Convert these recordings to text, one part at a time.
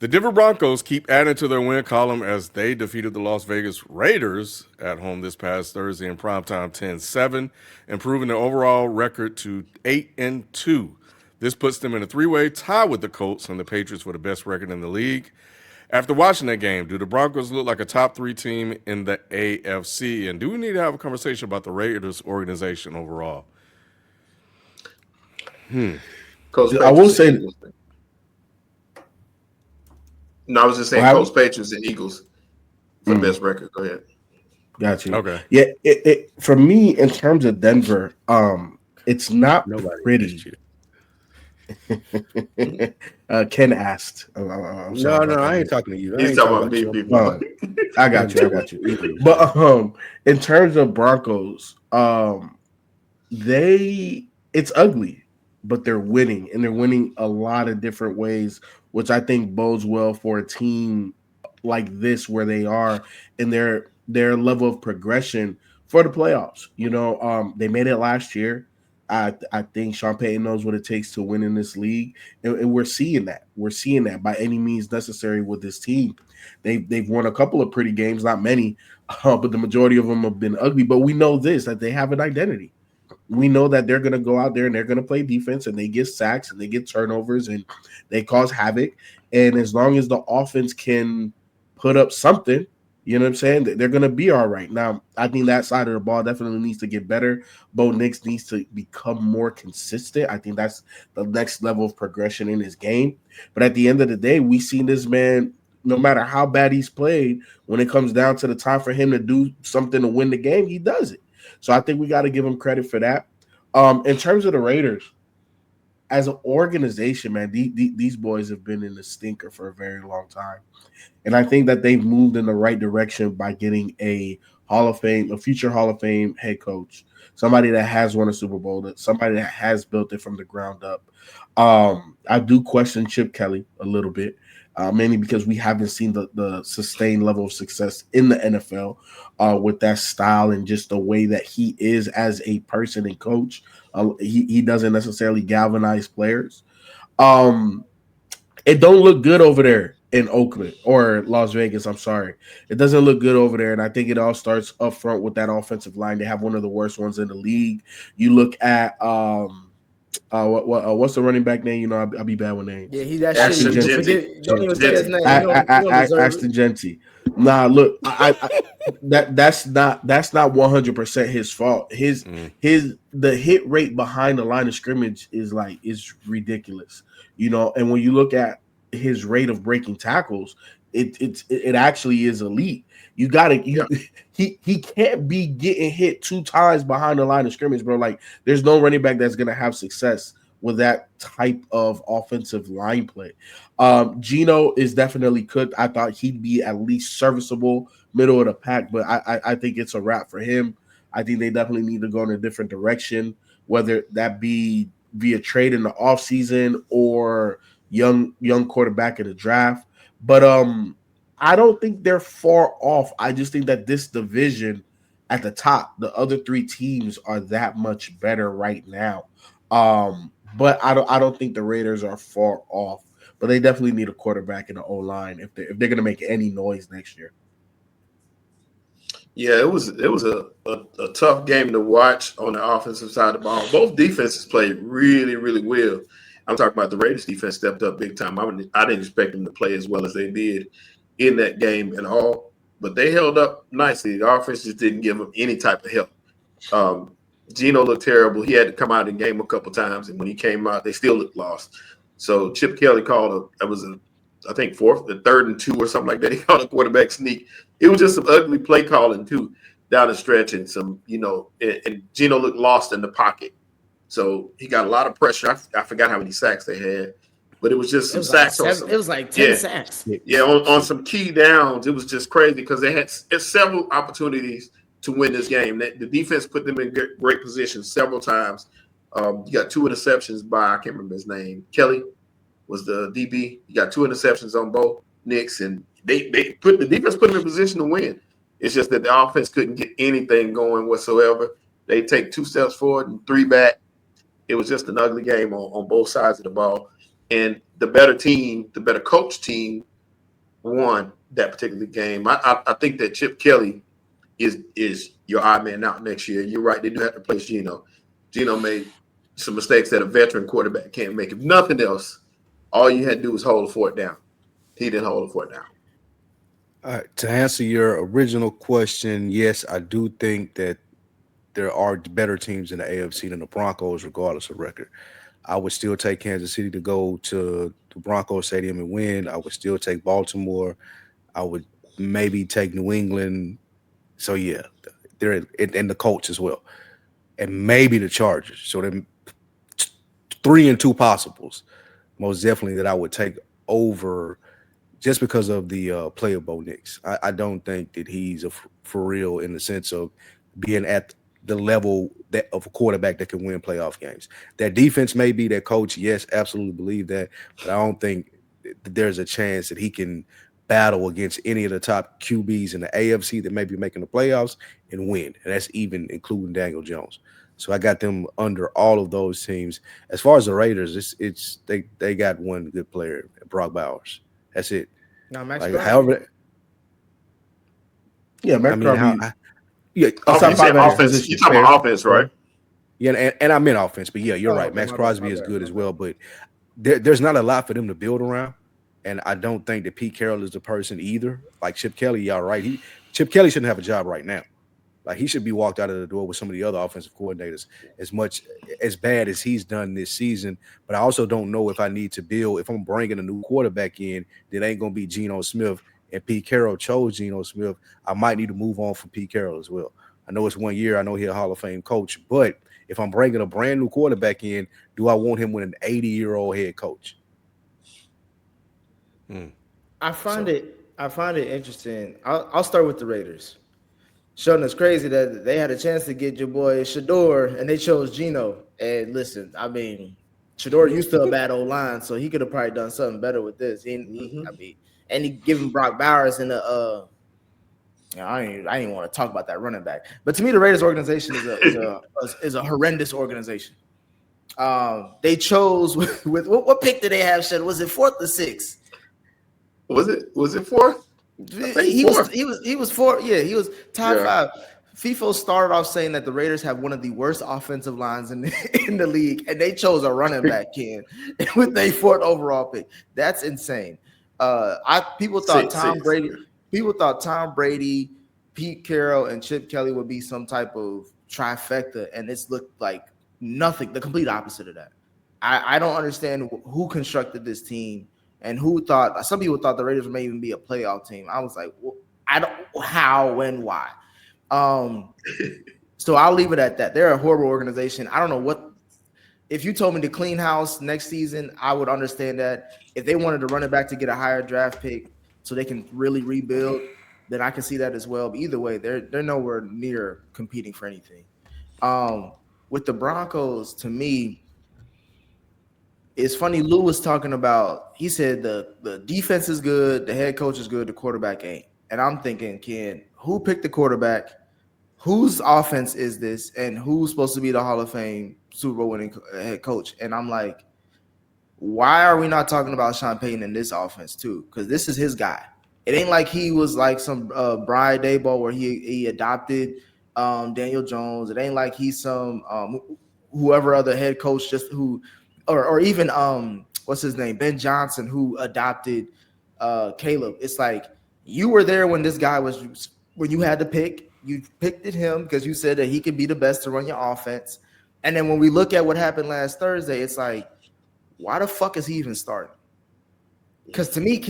The Denver Broncos keep adding to their win column as they defeated the Las Vegas Raiders at home this past Thursday in primetime 10-7, improving their overall record to 8-2. This puts them in a three-way tie with the Colts and the Patriots for the best record in the league. After watching that game, do the Broncos look like a top three team in the AFC? And do we need to have a conversation about the Raiders organization overall? Colts, I will Patriots, and say, Eagles. No, I was just saying Colts, Patriots, and Eagles for the best record. Go ahead. got you. Okay. Yeah, for me in terms of Denver, it's not Nobody pretty. Ken asked. I'm sorry No, about I that. ain't talking to you. I He's ain't talking talking about me, about you. people. I got you. But in terms of Broncos, it's ugly, but they're winning, and they're winning a lot of different ways, which I think bodes well for a team like this where they are in their level of progression for the playoffs. They made it last year. I think Sean Payton knows what it takes to win in this league, and we're seeing that. We're seeing that by any means necessary with this team. They've won a couple of pretty games, not many, but the majority of them have been ugly. But we know this, that they have an identity. We know that they're going to go out there and they're going to play defense, and they get sacks and they get turnovers and they cause havoc. And as long as the offense can put up something, you know what I'm saying, they're going to be all right. Now, I think that side of the ball definitely needs to get better. Bo Nix needs to become more consistent. I think that's the next level of progression in his game. But at the end of the day, we've seen this man, no matter how bad he's played, when it comes down to the time for him to do something to win the game, he does it. So I think we got to give him credit for that. In terms of the Raiders, as an organization, man, these boys have been in the stinker for a very long time. And I think that they've moved in the right direction by getting a future Hall of Fame head coach, somebody that has won a Super Bowl, somebody that has built it from the ground up. I do question Chip Kelly a little bit, mainly because we haven't seen the sustained level of success in the NFL with that style and just the way that he is as a person and coach. He doesn't necessarily galvanize players. Um, it don't look good over there in Oakland or Las Vegas. I'm sorry. It doesn't look good over there. And I think it all starts up front with that offensive line. They have one of the worst ones in the league. You look at what's the running back name? I'll be bad with names. Yeah, he's that Ashton shit. Genty. Don't even say his name. You don't deserve Ashton it. Genty. Nah, look, that's not 100% his fault. The hit rate behind the line of scrimmage is ridiculous. And when you look at his rate of breaking tackles, it actually is elite. You got to he can't be getting hit 2 times behind the line of scrimmage, bro. Like, there's no running back that's gonna have success with that type of offensive line play. Gino is definitely cooked. I thought he'd be at least serviceable, middle of the pack, but I think it's a wrap for him. I think they definitely need to go in a different direction, whether that be via trade in the offseason or young quarterback in the draft. But I don't think they're far off. I just think that this division at the top, the other 3 teams are that much better right now. But I don't think the Raiders are far off. But they definitely need a quarterback in the O line if they're going to make any noise next year. Yeah, it was a tough game to watch on the offensive side of the ball. Both defenses played really, really well. I'm talking about the Raiders defense stepped up big time. I didn't expect them to play as well as they did in that game at all, but they held up nicely. The offense just didn't give them any type of help. Gino looked terrible. He had to come out in the game a couple times, and when he came out, they still looked lost. So Chip Kelly called I think the 3rd and 2 or something like that. He called a quarterback sneak. It was just some ugly play calling too down the stretch, and and Gino looked lost in the pocket. So he got a lot of pressure. I forgot how many sacks they had, but it was just some sacks. It was like 10 sacks. Yeah, on some key downs, it was just crazy because they had several opportunities to win this game. The defense put them in great position several times. You got 2 interceptions by, I can't remember his name. Kelly was the DB. You got 2 interceptions on both Knicks, and the defense put them in position to win. It's just that the offense couldn't get anything going whatsoever. They take 2 steps forward and 3 back. It was just an ugly game on both sides of the ball. And the better team, the better coach team, won that particular game. I think that Chip Kelly is your odd man out next year. You're right. They do have to replace Geno. Geno made some mistakes that a veteran quarterback can't make. If nothing else, all you had to do was hold the fort down. He didn't hold the fort down. All right, to answer your original question, yes, I do think that there are better teams in the AFC than the Broncos, regardless of record. I would still take Kansas City to go to the Broncos Stadium and win. I would still take Baltimore. I would maybe take New England. So yeah, they're and the Colts as well, and maybe the Chargers. So they're 3-2 possibles, most definitely that I would take over, just because of the play of Bo Nix. I don't think that he's for real in the sense of being at the level that of a quarterback that can win playoff games. That defense may be that coach. Yes, absolutely believe that, but I don't think there's a chance that he can battle against any of the top QBs in the AFC that may be making the playoffs and win. And that's even including Daniel Jones. So I got them under all of those teams. As far as the Raiders, they got one good player, Brock Bowers. That's it. No, Max. Like, however, Yeah, Max Crosby. Offense. You're talking about offense, right? Yeah, and I meant offense, but yeah, you're right. Max Crosby is good as well, but there's not a lot for them to build around. And I don't think that Pete Carroll is the person either. Like Chip Kelly, y'all right. Chip Kelly shouldn't have a job right now. Like he should be walked out of the door with some of the other offensive coordinators as bad as he's done this season. But I also don't know if I need to build. If I'm bringing a new quarterback in, that ain't going to be Geno Smith. And Pete Carroll chose Geno Smith. I might need to move on from Pete Carroll as well. I know it's 1 year. I know he's a Hall of Fame coach. But if I'm bringing a brand new quarterback in, do I want him with an 80-year-old head coach? I find it interesting. I'll start with the Raiders. Sheldon, it's crazy that they had a chance to get your boy Shador and they chose Geno. And listen, I mean, Shador used to a bad old line, so he could have probably done something better with this. I mean, and he giving Brock Bowers in the I didn't want to talk about that running back. But to me, the Raiders organization is a horrendous organization. They chose with what pick did they have? Shed? Was it 4th or 6th? Was it 4th? He was 4. Yeah, he was top 5. FIFO started off saying that the Raiders have one of the worst offensive lines in the league, and they chose a running back with their 4th overall pick. That's insane. People thought Tom Brady, Pete Carroll, and Chip Kelly would be some type of trifecta, and it's looked like nothing, the complete opposite of that. I don't understand who constructed this team and who thought. Some people thought the Raiders may even be a playoff team. I was like, well, I don't how, when, why. So I'll leave it at that. They're a horrible organization. I don't know what. If you told me to clean house next season, I would understand that. If they wanted to run it back to get a higher draft pick so they can really rebuild, then I can see that as well. But either way, they're nowhere near competing for anything. With the Broncos, to me, it's funny. Lou was talking about. He said the defense is good, the head coach is good, the quarterback ain't. And I'm thinking, Ken, who picked the quarterback? Whose offense is this? And who's supposed to be the Hall of Fame Super Bowl winning head coach? And I'm like, why are we not talking about Sean Payton in this offense too? Because this is his guy. It ain't like he was like some Brian Daboll where he adopted Daniel Jones. It ain't like he's some whoever other head coach or even what's his name, Ben Johnson, who adopted Caleb. It's like you were there when this guy was when you had to pick. You picked at him because you said that he could be the best to run your offense. And then when we look at what happened last Thursday, it's like, why the fuck is he even starting? Because to me,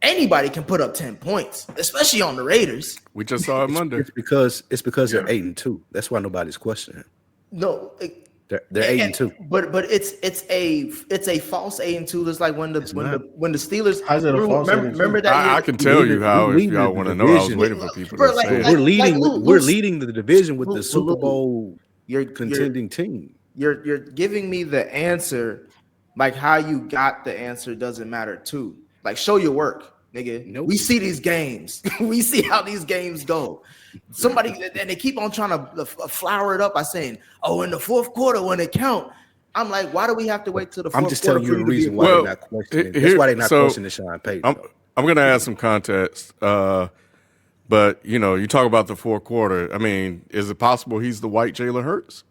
anybody can put up 10 points, especially on the Raiders. We just saw it Monday. It's because they're 8-2. That's why nobody's questioning. No, they're 8-2. But it's a false 8-2. It's like when the Steelers. How's it a false 8-2? Remember that I can tell you how if y'all want to know. I was waiting for people to say it. We're leading the division with the Super Bowl contending team. You're giving me the answer. Like how you got the answer doesn't matter too. Like show your work, nigga. Nope. We see these games. We see how these games go. Somebody and they keep on trying to flower it up by saying, "Oh, in the 4th quarter when it count." I'm like, why do we have to wait till the 4th quarter? I'm just telling you the reason why they're not questioning. That's why they're not questioning Sean Payton. I'm going to add some context. But, you talk about the fourth quarter. I mean, is it possible he's the white Jalen Hurts?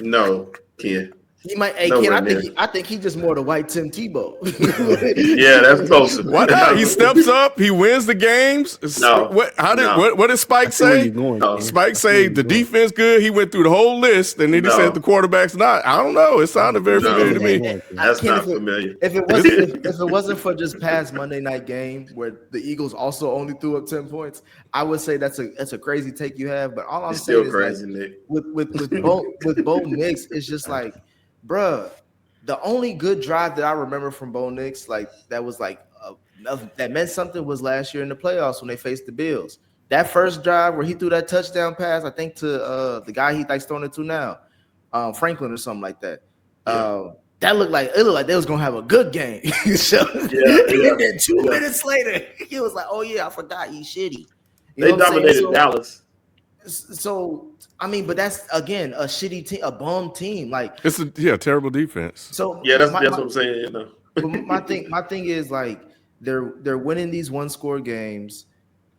No, Ken. He might. Hey, Nowhere Ken, I think he's just more the white Tim Tebow. Yeah, that's closer. Why not? He steps up. He wins the games. No. What did Spike say? Spike say the defense good. He went through the whole list, and then he said the quarterback's not. I don't know. It sounded very familiar to me. That's not familiar. If it wasn't for just past Monday night game where the Eagles also only threw up 10 points, I would say that's a crazy take you have. But all I'm It's saying still is crazy, Nick. with Bo Nix, it's just like, bruh, the only good drive that I remember from Bo Nix, like that was like that meant something, was last year in the playoffs when they faced the Bills. That first drive where he threw that touchdown pass, I think to the guy he likes throwing it to now, Franklin or something like that. Yeah. That looked like they was gonna have a good game. So, and then 2 minutes later, he was like, "Oh yeah, I forgot he's shitty." They dominated Dallas. So I mean, but that's again a shitty team, a bum team. Like it's a terrible defense. So yeah, that's what I'm saying. My thing is like they're winning these 1-score games.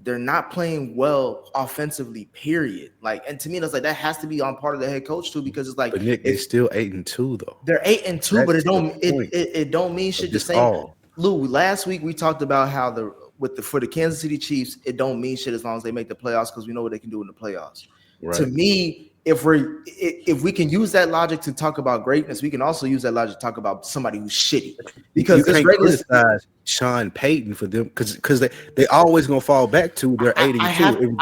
They're not playing well offensively, period. Like, and to me, that's like that has to be on part of the head coach too, because it's like, but Nick, they're still 8-2 though. They're 8-2, but it don't mean shit. The same. Lou, last week we talked about how for the Kansas City Chiefs, it don't mean shit as long as they make the playoffs, because we know what they can do in the playoffs. Right. To me, if we can use that logic to talk about greatness, we can also use that logic to talk about somebody who's shitty. Because you can't criticize Sean Payton for them because they always gonna fall back to their 82.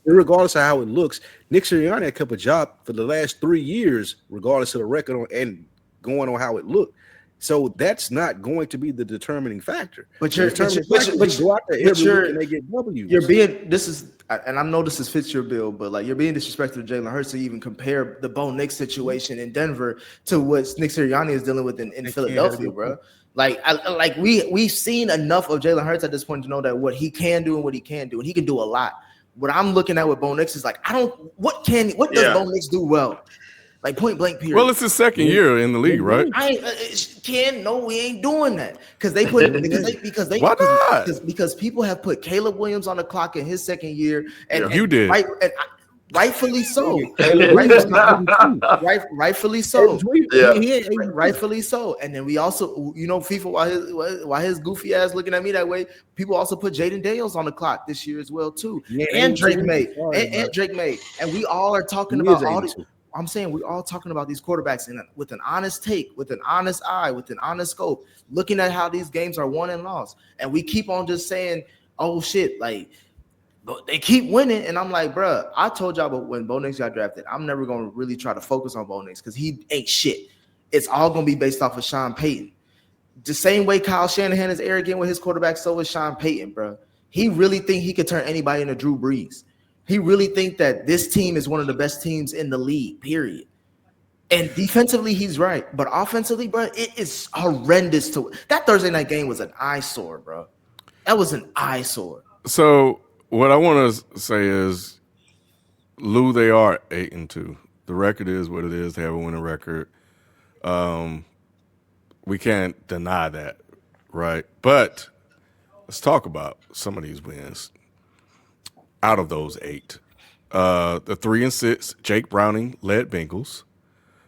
Regardless of how it looks, Nick Sirianni kept a job for the last 3 years, regardless of the record and going on how it looked. So that's not going to be the determining factor. But they get W's. You're being and I know this is fits your bill, but like you're being disrespectful to Jalen Hurts to even compare the Bo Nix situation in Denver to what Nick Sirianni is dealing with in Philadelphia, bro. Like we've seen enough of Jalen Hurts at this point to know that what he can do and what he can't do, and he can do a lot. What I'm looking at with Bo Nix is like what does Bo Nix do well? Like point blank period. Well, it's his second year in the league, right? We ain't doing that because people have put Caleb Williams on the clock in his second year, and you did. Rightfully so. Rightfully so. Rightfully so. And then we also, FIFA, while his goofy ass looking at me that way, people also put Jaden Daniels on the clock this year as well too, and Drake May, and we all are talking about all these. I'm saying we're all talking about these quarterbacks with an honest take, with an honest eye, with an honest scope, looking at how these games are won and lost. And we keep on just saying, oh shit, like they keep winning. And I'm like, bruh, I told y'all, but when Bo Nix got drafted, I'm never going to really try to focus on Bo Nix because he ain't shit. It's all going to be based off of Sean Payton. The same way Kyle Shanahan is arrogant with his quarterback, so is Sean Payton, bruh. He really think he could turn anybody into Drew Brees. He really think that this team is one of the best teams in the league, period. And defensively, he's right. But offensively, bro, it is horrendous. That Thursday night game was an eyesore, bro. That was an eyesore. So what I want to say is, Lou, they are 8-2. The record is what it is. They have a winning record. We can't deny that, right? But let's talk about some of these wins. Out of those 8, the 3-6, Jake Browning led Bengals.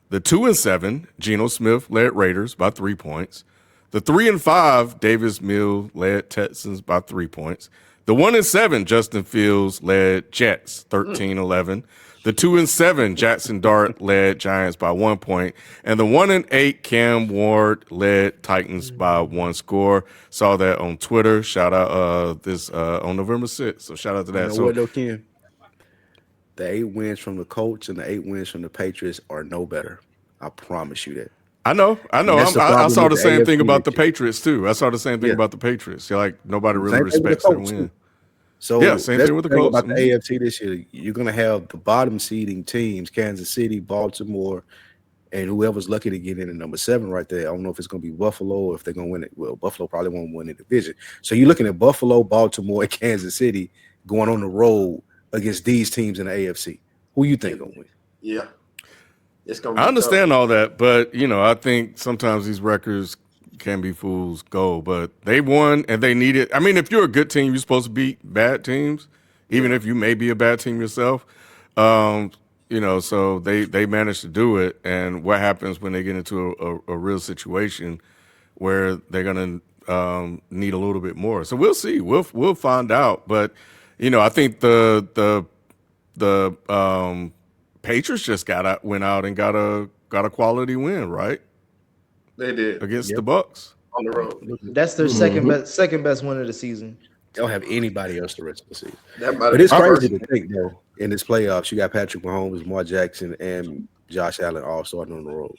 The 2-7, Geno Smith led Raiders by 3 points. The 3-5, Davis Mills led Texans by 3 points. The 1-7, Justin Fields led Jets 13-11. The 2-7, Jackson Dart led Giants by 1 point. And the 1-8, Cam Ward led Titans by 1 score. Saw that on Twitter. Shout out on November 6th. So shout out to that. What though, Ken? The 8 wins from the Colts and the 8 wins from the Patriots are no better. I promise you that. I know. I saw the same thing about the Patriots too. I saw the same thing about the Patriots. Like nobody really respects their win. So same thing with the Colts. About the AFC this year, you're going to have the bottom seeding teams, Kansas City, Baltimore, and whoever's lucky to get in at number 7 right there. I don't know if it's going to be Buffalo or if they're going to win it. Well, Buffalo probably won't win the division. So you're looking at Buffalo, Baltimore, and Kansas City going on the road against these teams in the AFC. Who you think going to win? Yeah. It's gonna be I understand all that, but I think sometimes these records can be fool's gold. But they won and they needed. I mean, if you're a good team, you're supposed to beat bad teams, even if you may be a bad team yourself. So they managed to do it. And what happens when they get into a real situation where they're gonna need a little bit more? So we'll see. We'll find out. But I think the Patriots just went out and got a quality win, right? They did Against the Bucks on the road. That's their second best win of the season. They don't have anybody else the rest of the season. That But it's crazy to think, though, in this playoffs, you got Patrick Mahomes, Lamar Jackson, and Josh Allen all starting on the road.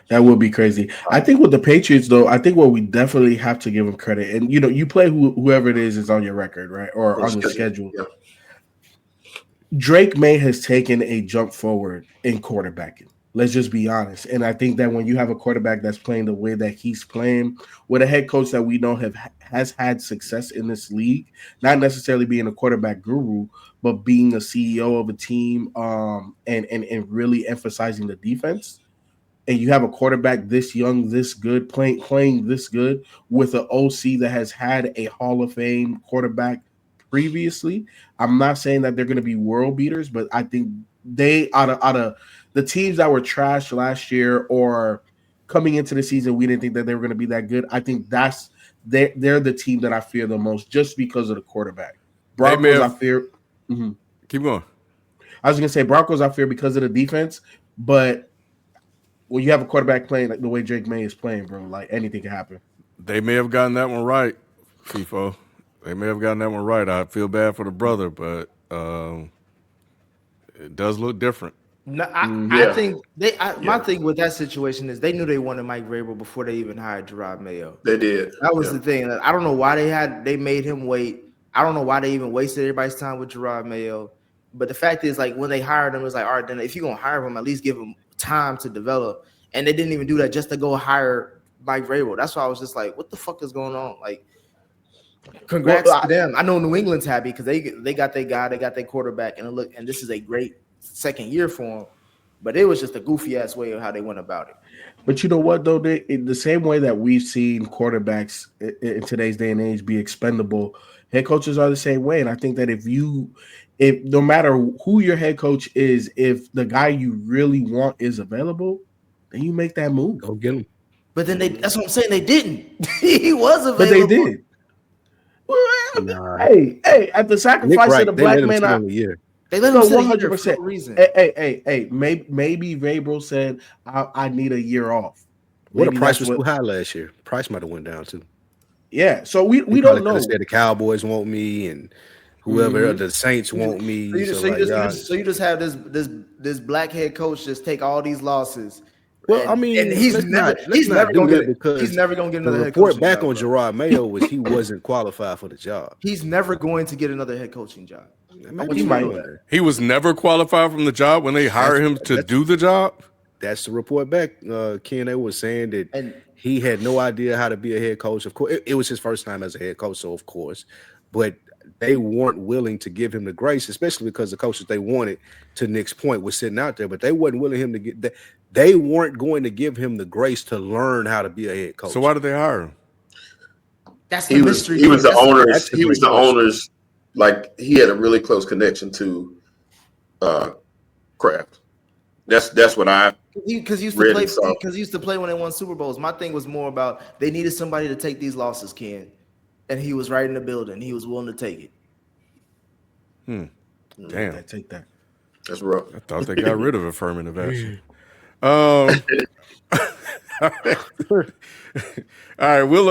That would be crazy. I think with the Patriots, though, I think what we definitely have to give them credit, and you play whoever it is on your record, right, or on the schedule. Yeah. Drake May has taken a jump forward in quarterbacking. Let's just be honest. And I think that when you have a quarterback that's playing the way that he's playing, with a head coach that we know has had success in this league, not necessarily being a quarterback guru, but being a CEO of a team, and really emphasizing the defense. And you have a quarterback this young, this good, playing this good with an OC that has had a Hall of Fame quarterback previously. I'm not saying that they're going to be world beaters, but I think they out of the teams that were trashed last year or coming into the season, we didn't think that they were going to be that good. I think they're the team that I fear the most just because of the quarterback. Broncos, I fear. Mm-hmm. Keep going. I was going to say Broncos, I fear because of the defense, but when you have a quarterback playing like the way Drake May is playing, bro, like anything can happen. They may have gotten that one right, FIFO. They may have gotten that one right. I feel bad for the brother, but it does look different. No, I think my thing with that situation is they knew they wanted Mike Vrabel before they even hired Gerard Mayo. They did. That was the thing. I don't know why they made him wait. I don't know why they even wasted everybody's time with Gerard Mayo. But the fact is, like, when they hired him, it was like, all right, then if you're gonna hire him, at least give him time to develop. And they didn't even do that just to go hire Mike Vrabel. That's why I was just like, what the fuck is going on? Like, congrats to them. I know New England's happy because they got their guy, they got their quarterback, and this is a great second year for him. But it was just a goofy ass way of how they went about it. But you know what, though? In the same way that we've seen quarterbacks in today's day and age be expendable, head coaches are the same way. And I think that if no matter who your head coach is, if the guy you really want is available, then you make that move. Go get him. But then that's what I'm saying. They didn't. He was available. But they did. Well, hey, at the sacrifice of the black man, they let him 100% for a reason. Hey, maybe Vrabel said, I need a year off. What the price was too high last year. Price might have went down too. Yeah, so we don't know. Said the Cowboys want me and whoever the Saints want me. So you just have this black head coach just take all these losses. Well, I mean, and he's never going to get another head coaching job. The report back on Gerard Mayo was he wasn't qualified for the job. He's never going to get another head coaching job. He was never qualified from the job when they hired him to do the job. That's the report back. Ken, they was saying that he had no idea how to be a head coach. Of course, it was his first time as a head coach, so of course, but they weren't willing to give him the grace, especially because the coaches they wanted, to Nick's point, was sitting out there, but they wasn't willing him to get that. They weren't going to give him the grace to learn how to be a head coach. So why did they hire him? That's the mystery. He was the owners. He was the owners. Like, he had a really close connection to Kraft. That's what I because he used to play when they won Super Bowls. My thing was more about they needed somebody to take these losses, Ken, and he was right in the building. He was willing to take it. Damn, take that. That's rough. I thought they got rid of affirmative action. All right, we'll